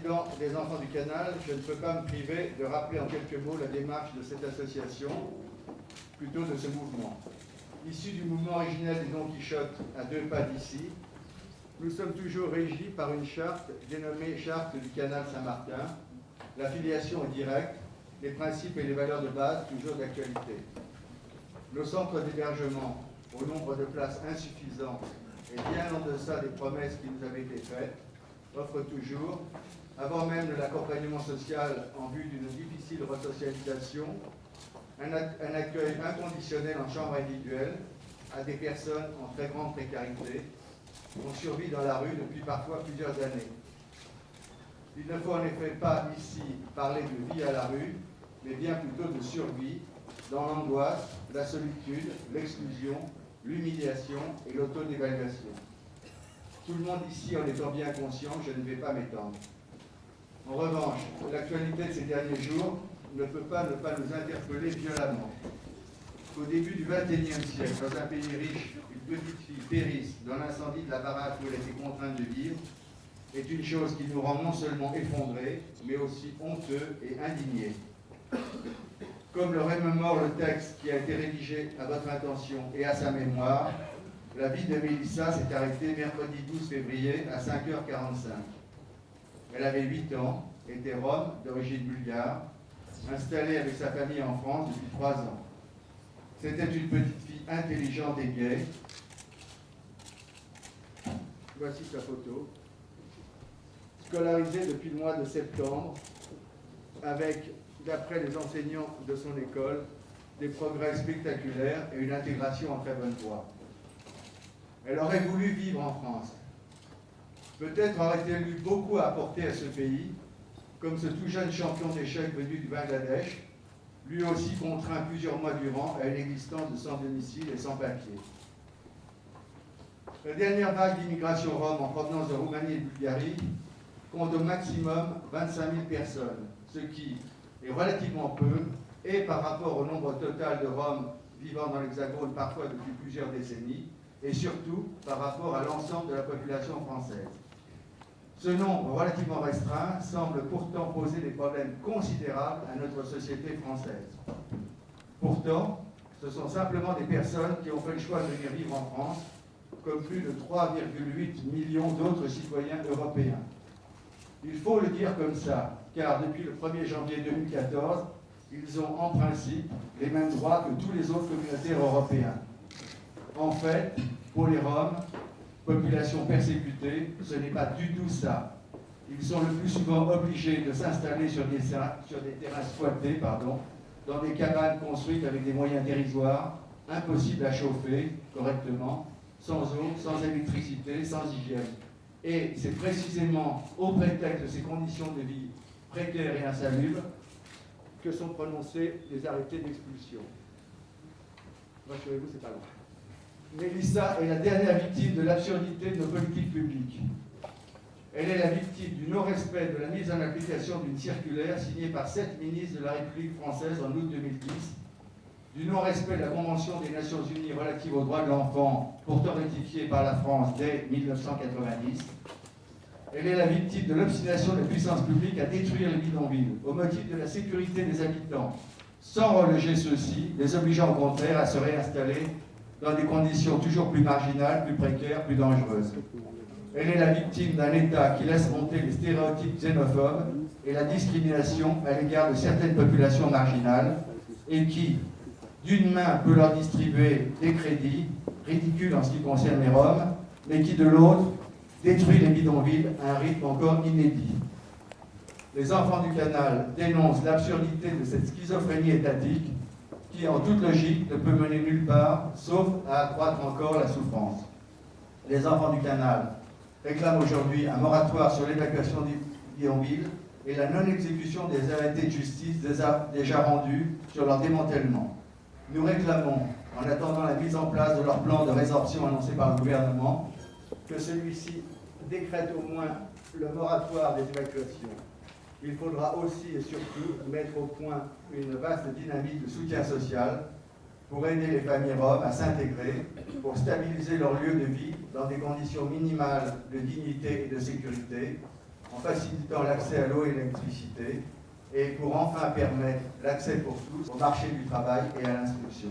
président des Enfants du Canal, je ne peux pas me priver de rappeler en quelques mots la démarche de cette association, plutôt de ce mouvement. Issu du mouvement originel du Don Quichotte à 2 pas d'ici, nous sommes toujours régis par une charte dénommée Charte du Canal Saint-Martin. L'affiliation est directe, les principes et les valeurs de base toujours d'actualité. Nos centres d'hébergement, au nombre de places insuffisant et bien en deçà des promesses qui nous avaient été faites, offrent toujours, avant même de l'accompagnement social en vue d'une difficile resocialisation, un accueil inconditionnel en chambre individuelle à des personnes en très grande précarité. On survit dans la rue depuis parfois plusieurs années. Il ne faut en effet pas ici parler de vie à la rue, mais bien plutôt de survie dans l'angoisse, la solitude, l'exclusion, l'humiliation et l'auto-dévaluation. Tout le monde ici en étant bien conscient, je ne vais pas m'étendre. En revanche, l'actualité de ces derniers jours ne peut pas ne pas nous interpeller violemment. Qu'au début du XXIe siècle, dans un pays riche, une petite fille périsse dans l'incendie de la baraque où elle était contrainte de vivre, est une chose qui nous rend non seulement effondrés, mais aussi honteux et indignés. Comme le remémore le texte qui a été rédigé à votre intention et à sa mémoire, la vie de Mélissa s'est arrêtée mercredi 12 février à 5h45. Elle avait 8 ans, était rome, d'origine bulgare, installée avec sa famille en France depuis 3 ans. C'était une petite fille intelligente et gaie. Voici sa photo. Scolarisée depuis le mois de septembre, avec, d'après les enseignants de son école, des progrès spectaculaires et une intégration en très bonne voie. Elle aurait voulu vivre en France. Peut-être aurait-elle eu beaucoup à apporter à ce pays, comme ce tout jeune champion d'échecs venu du Bangladesh, lui aussi contraint plusieurs mois durant à une existence de sans domicile et sans papier. La dernière vague d'immigration rome en provenance de Roumanie et de Bulgarie compte au maximum 25 000 personnes, ce qui est relativement peu, et par rapport au nombre total de Roms vivant dans l'Hexagone parfois depuis plusieurs décennies, et surtout par rapport à l'ensemble de la population française. Ce nombre relativement restreint semble pourtant poser des problèmes considérables à notre société française. Pourtant, ce sont simplement des personnes qui ont fait le choix de venir vivre en France, comme plus de 3,8 millions d'autres citoyens européens. Il faut le dire comme ça, car depuis le 1er janvier 2014, ils ont en principe les mêmes droits que tous les autres communautaires européens. En fait, pour les Roms, population persécutée, ce n'est pas du tout ça. Ils sont le plus souvent obligés de s'installer sur des terrains squattés, dans des cabanes construites avec des moyens dérisoires, impossibles à chauffer correctement, sans eau, sans électricité, sans hygiène. Et c'est précisément au prétexte de ces conditions de vie précaires et insalubres que sont prononcés les arrêtés d'expulsion. Rassurez-vous, c'est pas loin. Mélissa est la dernière victime de l'absurdité de nos politiques publiques. Elle est la victime du non-respect de la mise en application d'une circulaire signée par 7 ministres de la République française en août 2010, du non-respect de la Convention des Nations Unies relative aux droits de l'enfant, pourtant ratifiée par la France dès 1990. Elle est la victime de l'obstination des puissances publiques à détruire les bidonvilles, au motif de la sécurité des habitants, sans reloger ceux-ci, les obligeant au contraire à se réinstaller dans des conditions toujours plus marginales, plus précaires, plus dangereuses. Elle est la victime d'un État qui laisse monter les stéréotypes xénophobes et la discrimination à l'égard de certaines populations marginales et qui, d'une main, peut leur distribuer des crédits, ridicules en ce qui concerne les Roms, mais qui, de l'autre, détruit les bidonvilles à un rythme encore inédit. Les Enfants du Canal dénoncent l'absurdité de cette schizophrénie étatique qui, en toute logique, ne peut mener nulle part, sauf à accroître encore la souffrance. Les Enfants du Canal réclament aujourd'hui un moratoire sur l'évacuation des bidonvilles et la non-exécution des arrêtés de justice déjà rendus sur leur démantèlement. Nous réclamons, en attendant la mise en place de leur plan de résorption annoncé par le gouvernement, que celui-ci décrète au moins le moratoire des évacuations. Il faudra aussi et surtout mettre au point une vaste dynamique de soutien social pour aider les familles roms à s'intégrer, pour stabiliser leur lieu de vie dans des conditions minimales de dignité et de sécurité, en facilitant l'accès à l'eau et l'électricité, et pour enfin permettre l'accès pour tous au marché du travail et à l'instruction.